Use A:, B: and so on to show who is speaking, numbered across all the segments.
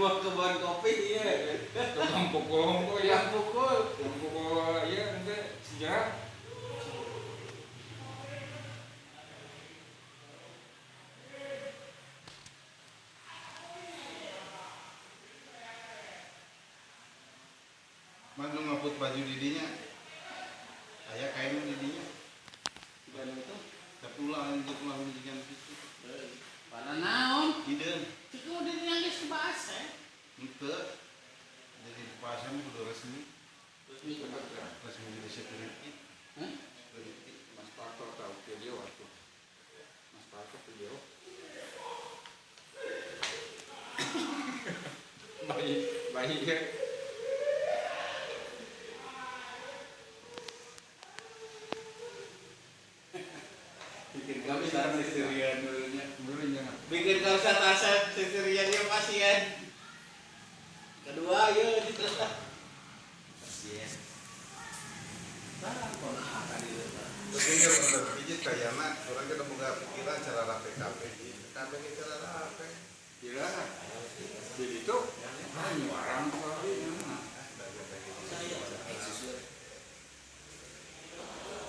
A: buat kebun kopi ya.
B: Tukang pukul
A: Yang pukul.
B: ya ente sejarah.
C: Mas lu ngaput baju didinya. Aya kain didinya.
A: Dan itu
C: Kepulang menjikan situ.
A: pada naon?
C: Hideung.
A: Cukup udah nangis ke bahasa.
C: Henteu. Jadi pasang kudu resmi.
A: Resmi ke bahasa.
C: Resmi jadi security.
A: Hah?
C: Security.
B: Mas Parto tahu video waktu. Mas Parto video. bayi ya.
A: Bikin kau bisa sisirian dulunya.
B: Dulu jangan.
A: Bikin kau bisa tasan sisirian yang pasien. Kedua, yuk terus lah. Pasien.
C: Berpikir untuk pijit kayaknya orang kita buka pikiran cara rapi kafe. Kafe cara rapi.
B: Kira jadi itu hanya orang kali ya.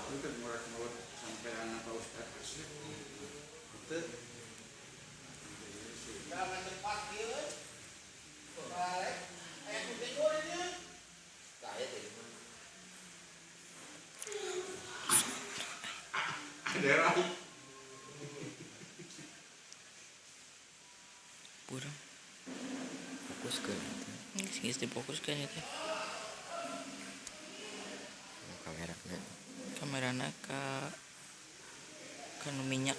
B: Itu mulut sampai anak Pak Ustadz asli.
C: Itu
A: Jangan cepat ya. Balik. Ayo tidur ini. Kayak tadi.
B: Ada lagi.
D: Kurang fokuskan ini sih difokuskan itu kamera nak ke minyak